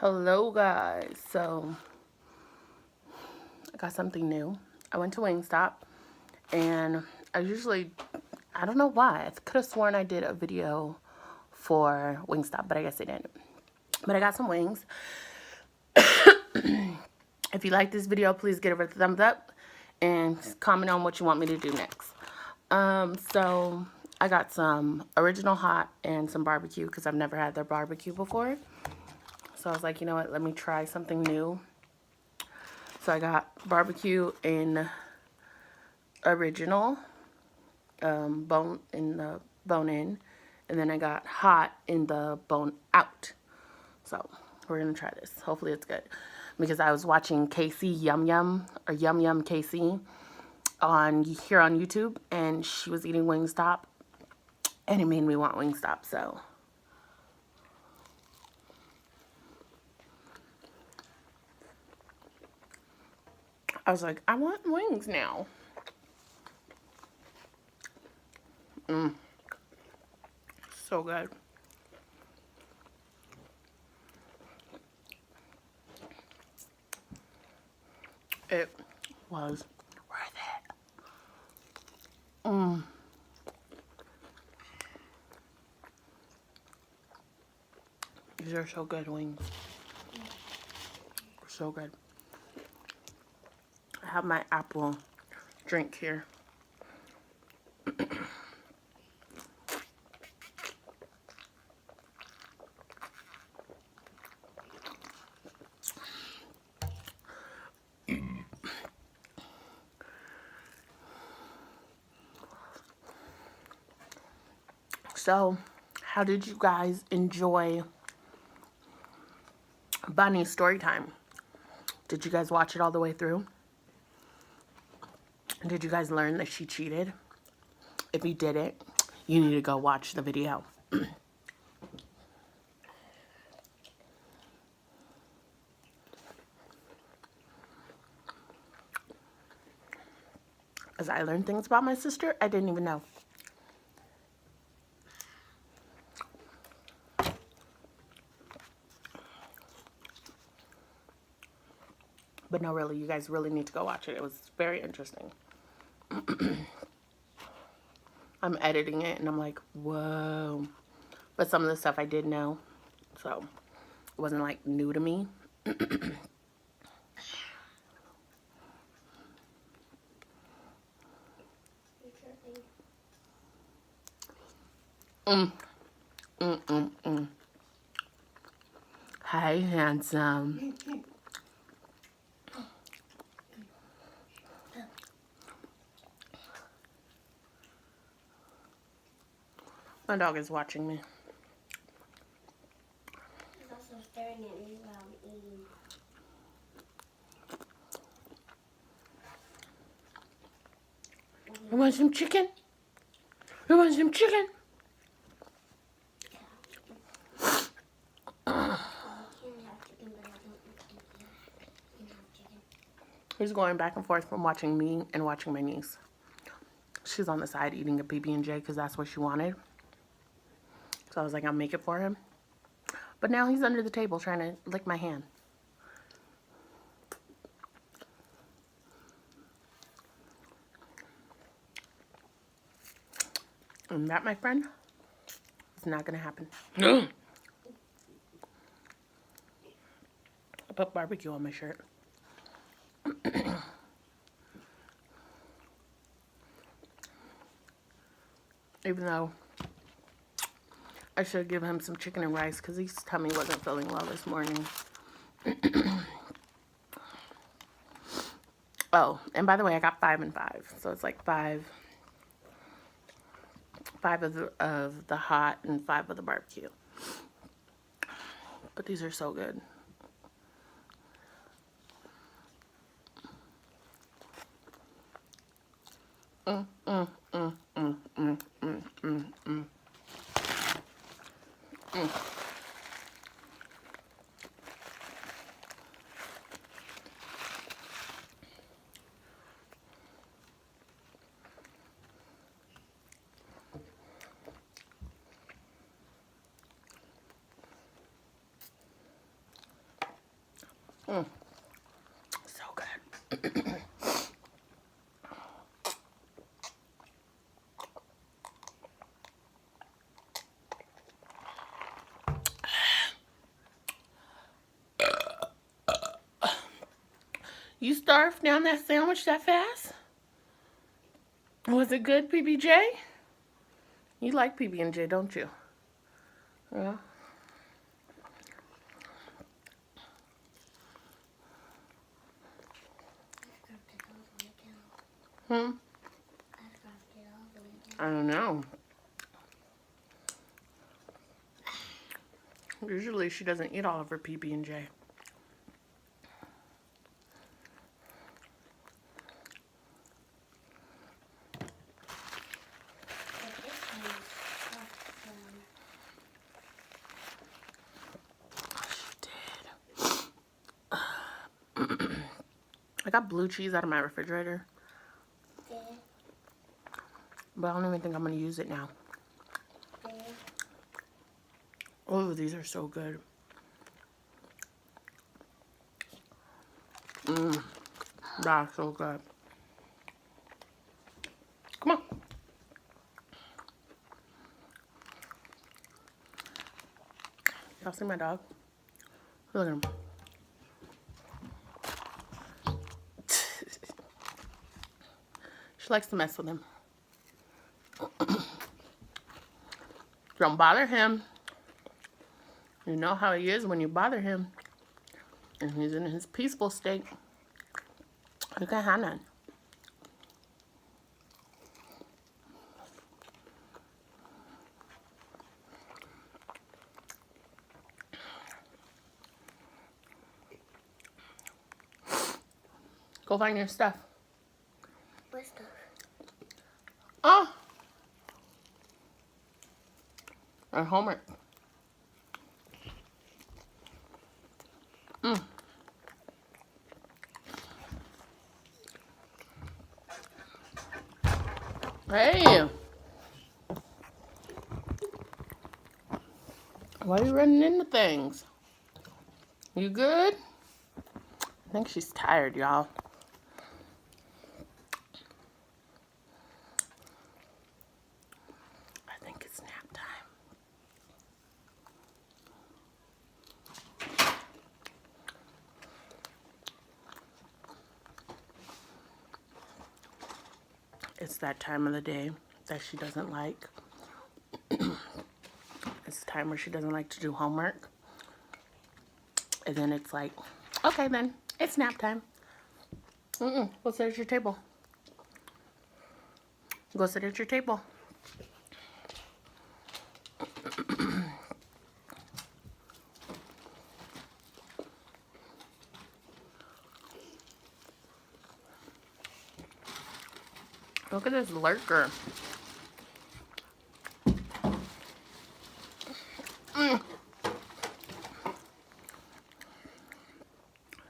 Hello guys, so I got something new. I went to Wingstop and I don't know why, I could have sworn I did a video for Wingstop, but I guess I didn't. But I got some wings. If you like this video, please give it a thumbs up and comment on what you want me to do next. So I got some original hot and some barbecue because I've never had their barbecue before. So I was like, you know what, let me try something new. So I got barbecue in original, bone in the bone in, and then I got hot in the bone out. So we're gonna try this. Hopefully it's good, because I was watching Casey Yum Yum or Yum Yum Casey on YouTube, and she was eating Wingstop, and it made me want Wingstop. So I was like, I want wings now. So good. It was worth it. These are so good wings. So good. I have my apple drink here. So, how did you guys enjoy Bunny's story time? Did you guys watch it all the way through? Did you guys learn that she cheated? If you didn't, you need to go watch the video. As I learned things about my sister I didn't even know. But no, really, you guys really need to go watch it. It was very interesting. I'm editing it and I'm like, whoa. But some of the stuff I did know, so it wasn't like new to me. Hi, handsome. My dog is watching me. He's also staring at me while I'm eating. You want some chicken? You want some chicken? He's going back and forth from watching me and watching my niece. She's on the side eating a PB&J because that's what she wanted. So I was like, I'll make it for him. But now he's under the table trying to lick my hand. And that, my friend, is not going to happen. I put barbecue on my shirt. Even though I should give him some chicken and rice because his tummy wasn't feeling well this morning. Oh, and by the way, I got 5 and 5. So it's like five of the hot and 5 of the barbecue. But these are so good. Mm. So good. You starved down that sandwich that fast? Was it good, PBJ? You like PB&J, don't you? Yeah. Hmm? I don't know. Usually she doesn't eat all of her PB&J. I got blue cheese out of my refrigerator, but I don't even think I'm going to use it now. Oh, these are so good. Mmm, that's so good. Come on. Y'all see my dog? Look at him. She likes to mess with him. Don't bother him. You know how he is when you bother him. And he's in his peaceful state. You can't have none. Go find your stuff. What stuff? Oh. Our homework. Mm. Hey. Why are you running into things? You good? I think she's tired, y'all. I think it's nap time. It's that time of the day that she doesn't like. It's the time where she doesn't like to do homework. And then it's like, okay then, it's nap time. Go sit at your table. Go sit at your table. Look at this lurker.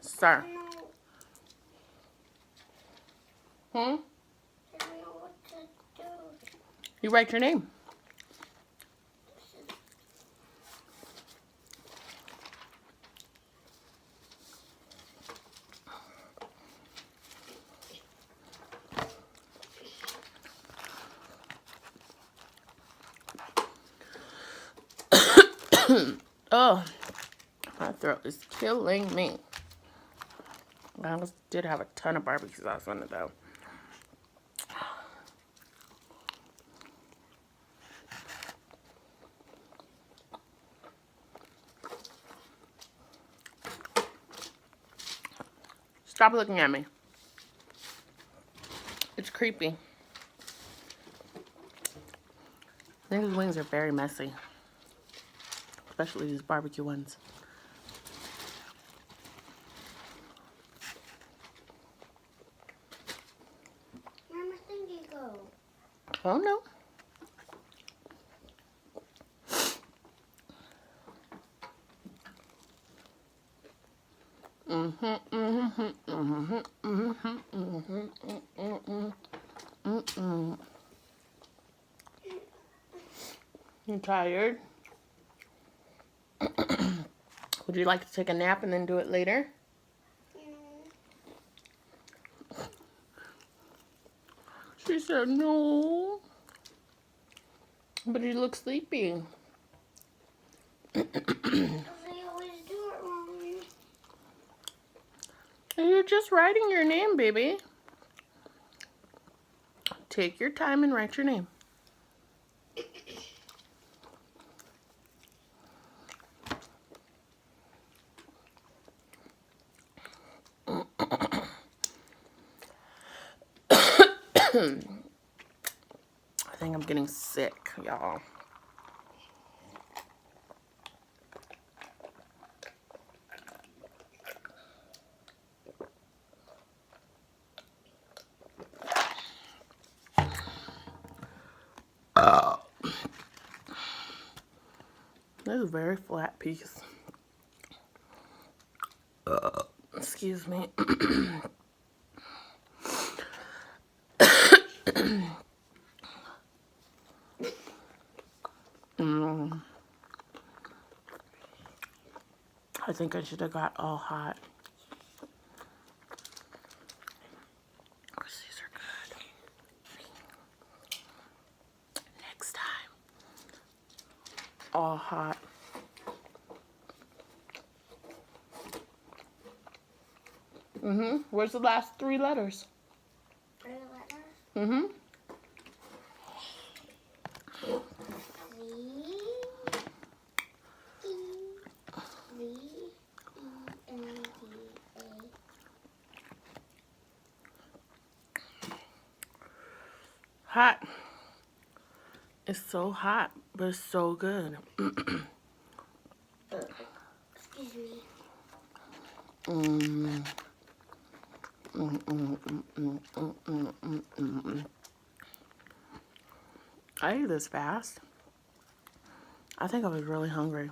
Sir. Hmm? I don't know what to do. You write your name. Oh, my throat is killing me. I did have a ton of barbecue sauce on it though. Stop looking at me. It's creepy. I think these wings are very messy. Especially these barbecue ones. Where my thingy go? Oh no. You tired? Would you like to take a nap and then do it later? She said no. But he looks sleepy. They always do it wrong. You're just writing your name, baby. Take your time and write your name. I think I'm getting sick, y'all. This is a very flat piece. Excuse me. I think I should have got all hot. These are good. Next time, all hot. Where's the last 3 letters? 3 letters. Hot. It's so hot, but it's so good. Excuse me. I ate this fast. I think I was really hungry.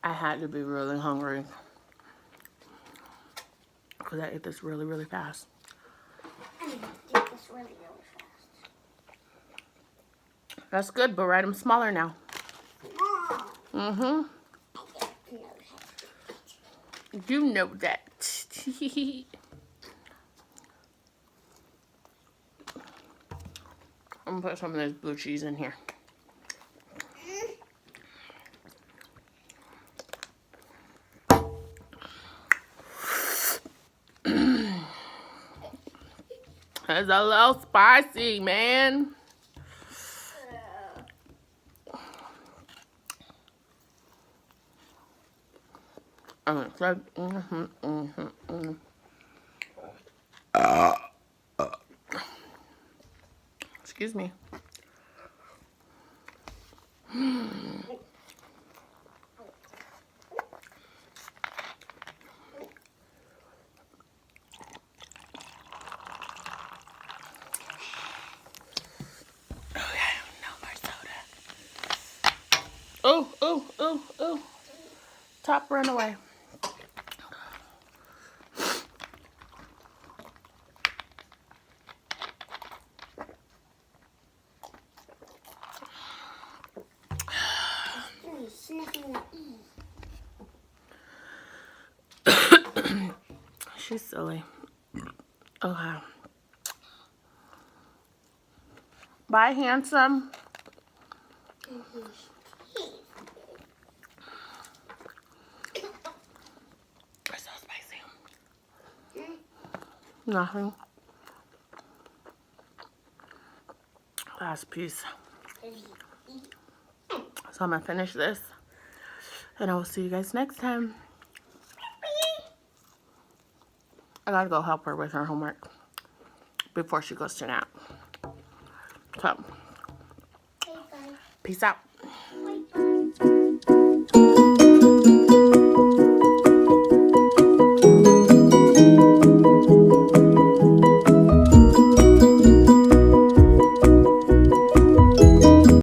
I had to be really hungry because I ate this really, really fast. I need to do this really, really fast. That's good, but write them smaller now. Mom. You know that. I'm gonna put some of this blue cheese in here. It's a little spicy, man. Excuse me. Oh. Top runaway. Sniffing the E. She's silly. Okay. Bye, handsome. It's so spicy. Nothing. Last piece. So I'm gonna finish this, and I will see you guys next time. I gotta go help her with her homework before she goes to nap. So, peace out.